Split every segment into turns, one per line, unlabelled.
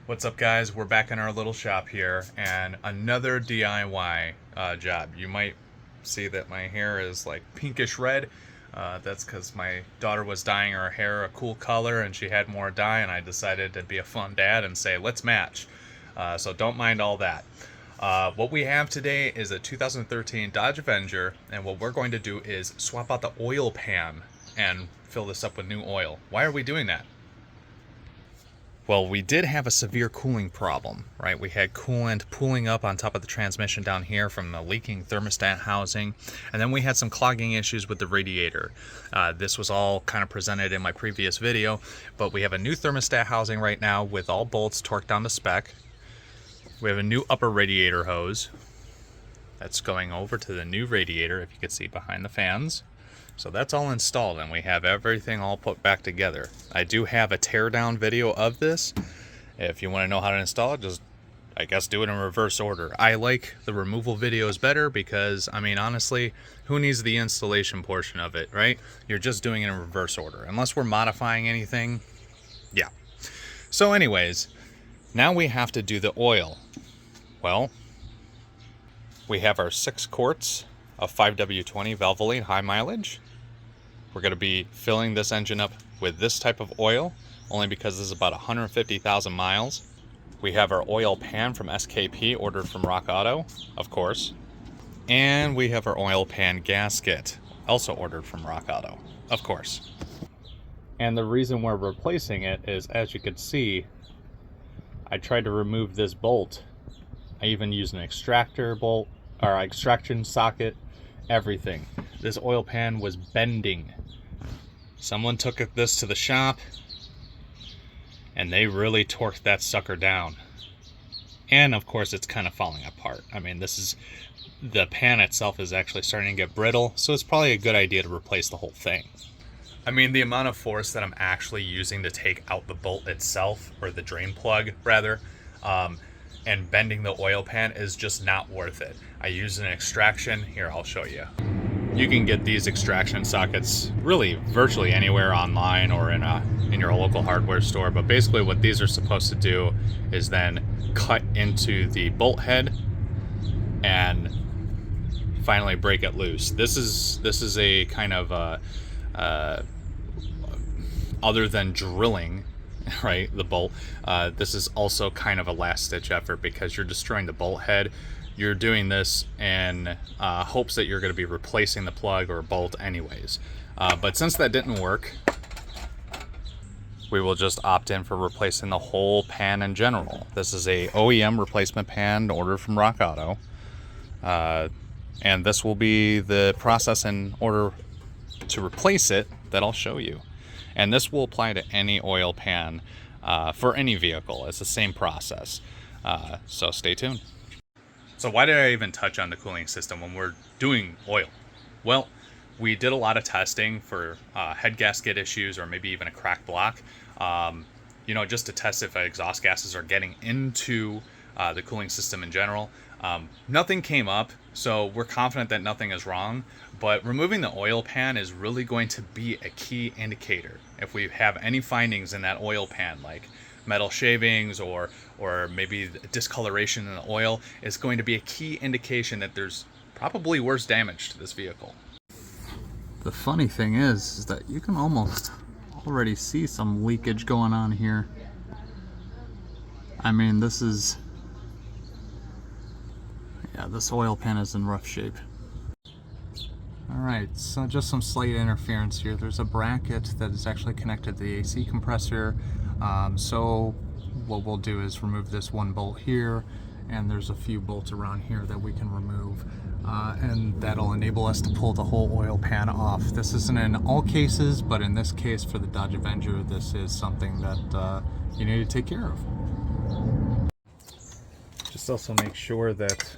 What's up, guys? We're back in our little shop here, and another DIY job. You might see that my hair is like pinkish red. That's because my daughter was dyeing her hair a cool color, and she had more dye, and I decided to be a fun dad and say, let's match. So don't mind all that. What we have today is a 2013 Dodge Avenger, and what we're going to do is swap out the oil pan and fill this up with new oil. Why are we doing that? Well, we did have a severe cooling problem, right? We had coolant pooling up on top of the transmission down here from the leaking thermostat housing, and then we had some clogging issues with the radiator. This was all kind of presented in my previous video, but we have a new thermostat housing right now with all bolts torqued down to spec. We have a new upper radiator hose that's going over to the new radiator, if you can see behind the fans. So that's all installed, and we have everything all put back together. I do have a teardown video of this. If you want to know how to install it, just, I guess, do it in reverse order. I like the removal videos better because, I mean, honestly, who needs the installation portion of it, right? You're just doing it in reverse order. Unless we're modifying anything, yeah. So anyways, now we have to do the oil. Well, we have our 6 quarts of 5W20 Valvoline high mileage. We're going to be filling this engine up with this type of oil, only because this is about 150,000 miles. We have our oil pan from SKP, ordered from Rock Auto, of course. And we have our oil pan gasket, also ordered from Rock Auto, of course. And the reason we're replacing it is, as you can see, I tried to remove this bolt. I even used an extractor bolt, or extraction socket, everything. This oil pan was bending. Someone took this to the shop and they really torqued that sucker down. And of course it's kind of falling apart. I mean, the pan itself is actually starting to get brittle, so it's probably a good idea to replace the whole thing. I mean, the amount of force that I'm actually using to take out the bolt itself, or the drain plug rather, and bending the oil pan is just not worth it. I use an extraction. Here, I'll show you. You can get these extraction sockets really virtually anywhere online or in your local hardware store, but basically what these are supposed to do is then cut into the bolt head and finally break it loose. This is a kind of other than drilling, right, the bolt, this is also kind of a last ditch effort because you're destroying the bolt head. You're doing this in hopes that you're going to be replacing the plug or bolt anyways. But since that didn't work, we will just opt in for replacing the whole pan in general. This is a OEM replacement pan ordered from Rock Auto. And this will be the process in order to replace it that I'll show you. And this will apply to any oil pan for any vehicle. It's the same process. So stay tuned. So why did I even touch on the cooling system when we're doing oil? Well, we did a lot of testing for head gasket issues or maybe even a cracked block. Just to test if exhaust gases are getting into the cooling system in general. Nothing came up, so we're confident that nothing is wrong, but removing the oil pan is really going to be a key indicator. If we have any findings in that oil pan, like metal shavings or maybe discoloration in the oil, is going to be a key indication that there's probably worse damage to this vehicle. The funny thing is that you can almost already see some leakage going on here. I mean, this oil pan is in rough shape. Alright, so just some slight interference here. There's a bracket that is actually connected to the AC compressor. So what we'll do is remove this one bolt here, and there's a few bolts around here that we can remove. And that'll enable us to pull the whole oil pan off. This isn't in all cases, but in this case for the Dodge Avenger, this is something that you need to take care of. Just also make sure that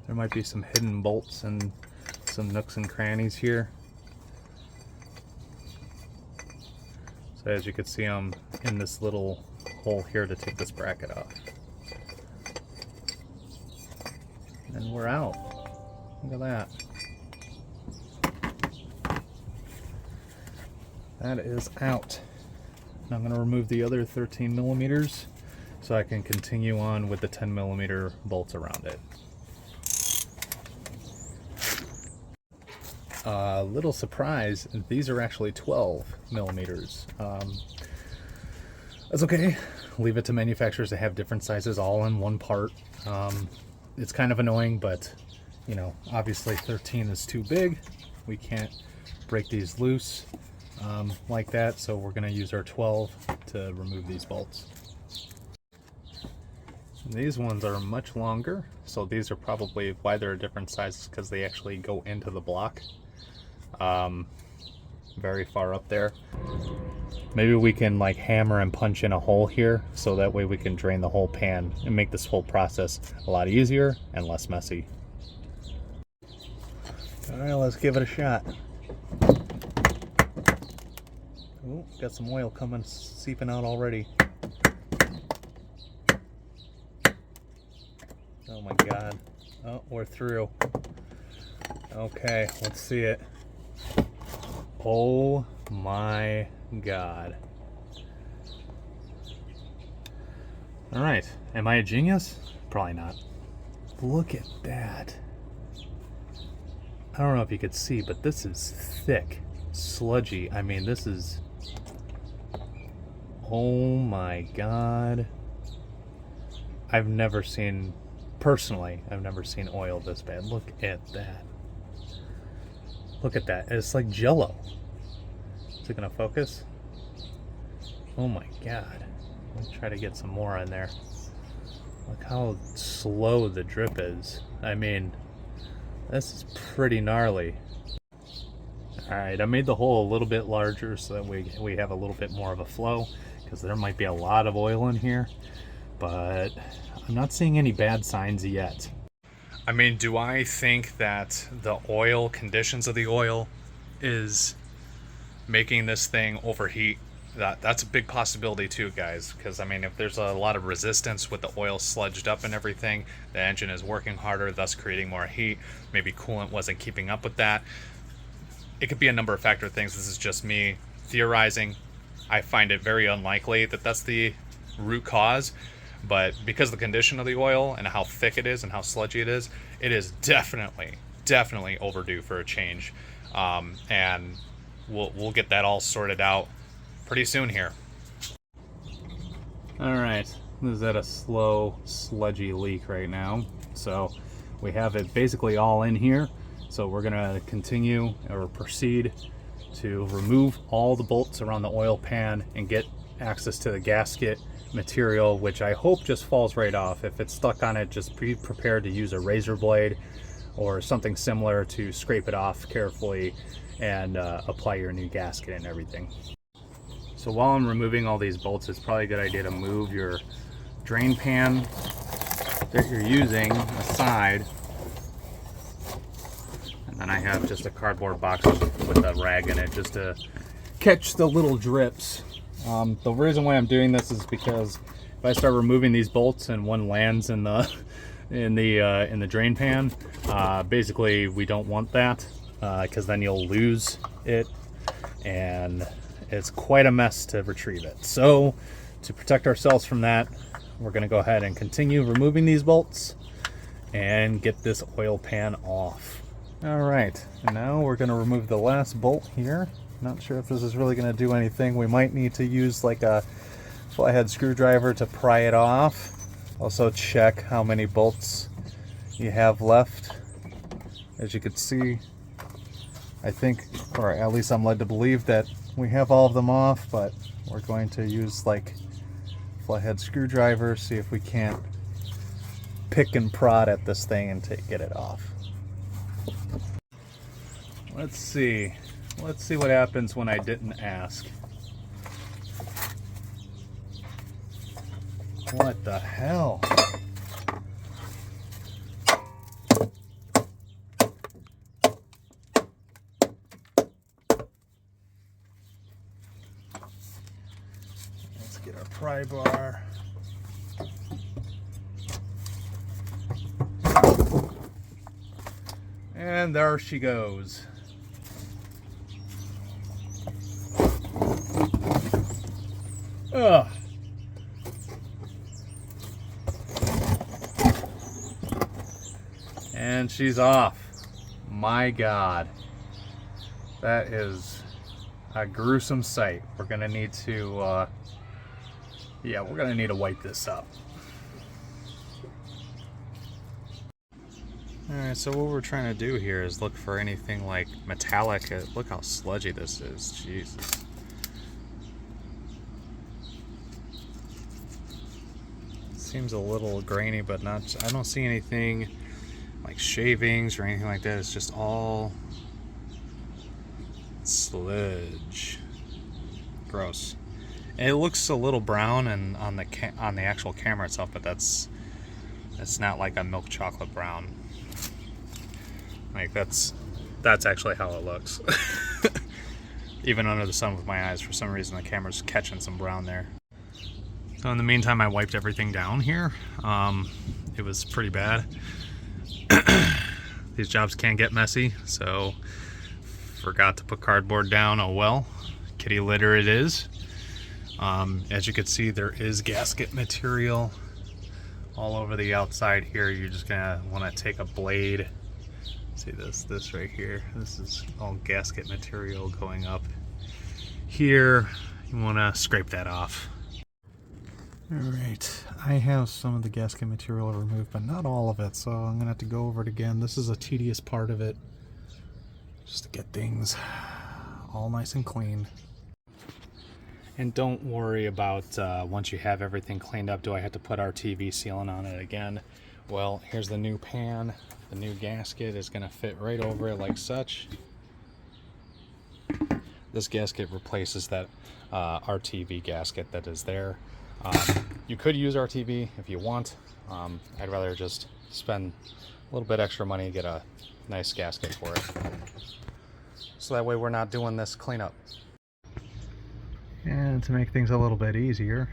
there might be some hidden bolts and some nooks and crannies here. So as you can see, I'm in this little hole here to take this bracket off. And we're out. Look at that. That is out. Now I'm going to remove the other 13 millimeters so I can continue on with the 10mm bolts around it. Little surprise, these are actually 12mm. That's okay. Leave it to manufacturers to have different sizes all in one part. It's kind of annoying, but you know, obviously 13 is too big. We can't break these loose like that, so we're going to use our 12 to remove these bolts. These ones are much longer, so these are probably why they're different sizes, because they actually go into the block very far up there. Maybe we can like hammer and punch in a hole here, so that way we can drain the whole pan and make this whole process a lot easier and less messy. Alright, let's give it a shot. Oh, got some oil coming, seeping out already. Oh my god. Oh, we're through. Okay, let's see it. Oh my god. Alright, am I a genius? Probably not. Look at that. I don't know if you could see, but this is thick, sludgy. I mean, this is... Oh my god. I've never seen... Personally, I've never seen oil this bad. Look at that. Look at that. It's like Jello. Is it gonna focus? Oh my god. Let's try to get some more in there. Look how slow the drip is. I mean, this is pretty gnarly. Alright, I made the hole a little bit larger so that we have a little bit more of a flow, because there might be a lot of oil in here, but I'm not seeing any bad signs yet. I mean, do I think that the oil, conditions of the oil, is making this thing overheat? That's a big possibility too, guys, because I mean, if there's a lot of resistance with the oil sludged up and everything, the engine is working harder, thus creating more heat. Maybe coolant wasn't keeping up with that. It could be a number of factor things. This is just me theorizing. I find it very unlikely that that's the root cause, but because of the condition of the oil and how thick it is and how sludgy it is definitely overdue for a change. And we'll get that all sorted out pretty soon here. Alright, this is at a slow, sludgy leak right now. So we have it basically all in here. So we're gonna continue or proceed to remove all the bolts around the oil pan and get access to the gasket material, which I hope just falls right off. If it's stuck on it, just be prepared to use a razor blade or something similar to scrape it off carefully and apply your new gasket and everything. So while I'm removing all these bolts, it's probably a good idea to move your drain pan that you're using aside. And then I have just a cardboard box with a rag in it just to catch the little drips. The reason why I'm doing this is because if I start removing these bolts and one lands in the drain pan, basically we don't want that, because then you'll lose it and it's quite a mess to retrieve it. So to protect ourselves from that, we're going to go ahead and continue removing these bolts and get this oil pan off. Alright, now we're going to remove the last bolt here. Not sure if this is really going to do anything. We might need to use like a flathead screwdriver to pry it off. Also check how many bolts you have left. As you can see, I think, or at least I'm led to believe that we have all of them off, but we're going to use like flathead screwdriver, see if we can't pick and prod at this thing and get it off. Let's see what happens when I didn't ask. What the hell? Let's get our pry bar. And there she goes. Ugh. And she's off. My God. That is a gruesome sight. We're gonna need to, yeah, we're gonna need to wipe this up. Alright, so what we're trying to do here is look for anything like metallic. Look how sludgy this is. Jesus. Seems a little grainy, but not. I don't see anything like shavings or anything like that. It's just all sludge. Gross. And it looks a little brown and on the actual camera itself, but that's not like a milk chocolate brown. Like that's actually how it looks. Even under the sun with my eyes, for some reason the camera's catching some brown there. So in the meantime, I wiped everything down here. It was pretty bad. These jobs can get messy, so forgot to put cardboard down. Oh well, kitty litter it is. As you can see, there is gasket material all over the outside here. You're just gonna want to take a blade. See this right here. This is all gasket material going up here. You want to scrape that off. Alright, I have some of the gasket material removed, but not all of it, so I'm going to have to go over it again. This is a tedious part of it, just to get things all nice and clean. And don't worry about once you have everything cleaned up, do I have to put our TV sealant on it again? Well, here's the new pan. The new gasket is going to fit right over it like such. This gasket replaces that RTV gasket that is there. You could use RTV if you want. I'd rather just spend a little bit extra money and get a nice gasket for it. So that way we're not doing this cleanup. And to make things a little bit easier,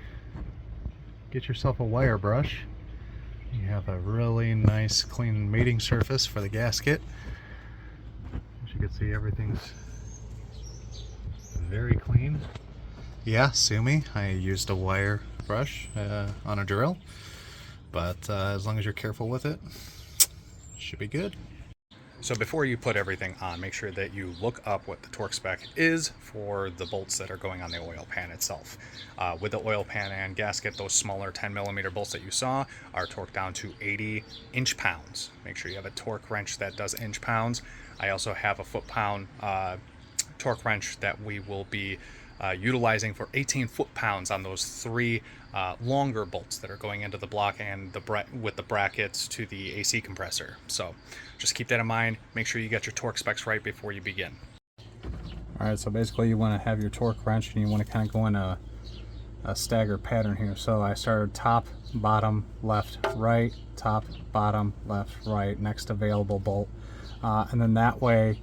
get yourself a wire brush. You have a really nice clean mating surface for the gasket. As you can see, everything's very clean. Yeah, sue me. I used a wire brush on a drill, but as long as you're careful with it, should be good. So before you put everything on, make sure that you look up what the torque spec is for the bolts that are going on the oil pan itself. With the oil pan and gasket, those smaller 10mm bolts that you saw are torqued down to 80 inch-pounds. Make sure you have a torque wrench that does inch-pounds. I also have a foot-pound torque wrench that we will be utilizing for 18 foot-pounds on those three longer bolts that are going into the block and with the brackets to the AC compressor. So just keep that in mind. Make sure you get your torque specs right before you begin. Alright, so basically you want to have your torque wrench and you want to kind of go in a staggered pattern here. So I started top, bottom, left, right, top, bottom, left, right, next available bolt. And then that way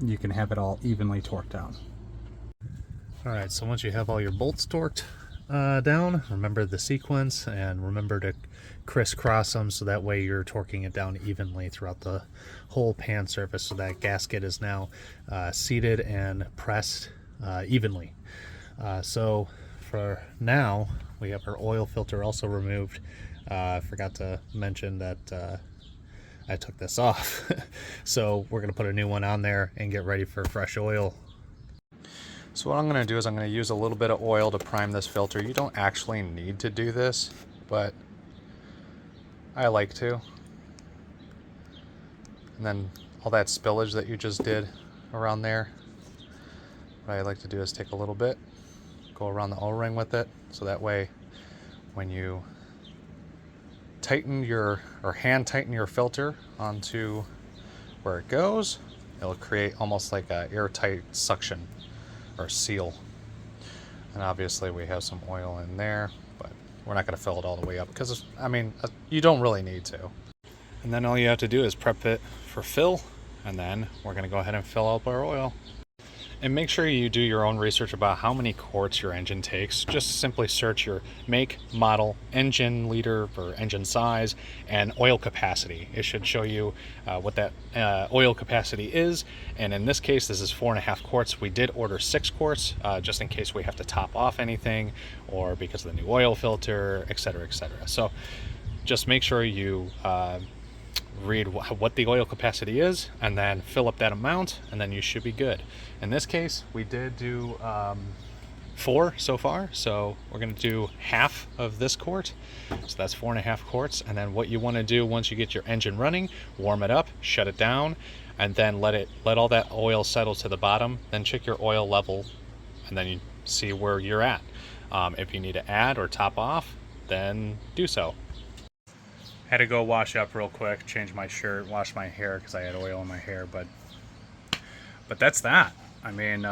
you can have it all evenly torqued down. Alright, so once you have all your bolts torqued down, remember the sequence and remember to crisscross them so that way you're torquing it down evenly throughout the whole pan surface, so that gasket is now seated and pressed evenly. So for now, we have our oil filter also removed. I forgot to mention that I took this off. So we're going to put a new one on there and get ready for fresh oil. So what I'm going to do is I'm going to use a little bit of oil to prime this filter. You don't actually need to do this, but I like to. And then all that spillage that you just did around there, what I like to do is take a little bit, go around the O-ring with it, so that way when you tighten hand tighten your filter onto where it goes, it'll create almost like a airtight suction or seal. And obviously we have some oil in there, but we're not going to fill it all the way up because, I mean, you don't really need to. And then all you have to do is prep it for fill, and then we're going to go ahead and fill up our oil. And make sure you do your own research about how many quarts your engine takes. Just simply search your make, model, engine liter or engine size, and oil capacity. It should show you what that oil capacity is. And in this case, this is 4.5 quarts. We did order 6 quarts just in case we have to top off anything or because of the new oil filter, etc., etc. So
just make sure you read what the oil capacity is and then fill up that amount, and then you should be good. In this case, we did do 4 so far, so we're going to do half of this quart, so that's 4.5 quarts. And then what you want to do once you get your engine running, warm it up, shut it down, and then let all that oil settle to the bottom. Then check your oil level, and then you see where you're at. If you need to add or top off, then do so. Had to go wash up real quick, change my shirt, wash my hair because I had oil in my hair, but that's that. I mean,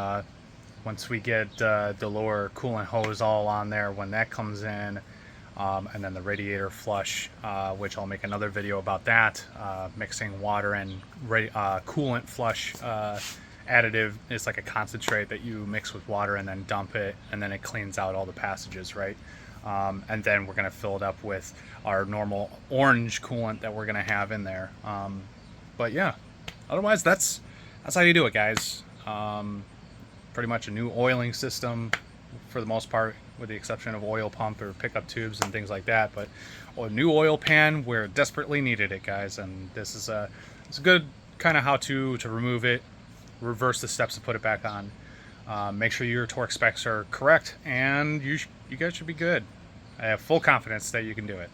once we get the lower coolant hose all on there, when that comes in, and then the radiator flush, which I'll make another video about that, mixing water and coolant flush additive. It's like a concentrate that you mix with water and then dump it, and then it cleans out all the passages, right? And then we're going to fill it up with our normal orange coolant that we're going to have in there. But yeah, otherwise that's how you do it, guys. Pretty much a new oiling system for the most part, with the exception of oil pump or pickup tubes and things like that. But a new oil pan, we're desperately needed it, guys. And this is it's a good kind of how to remove it, reverse the steps to put it back on. Make sure your torque specs are correct, and you guys should be good. I have full confidence that you can do it.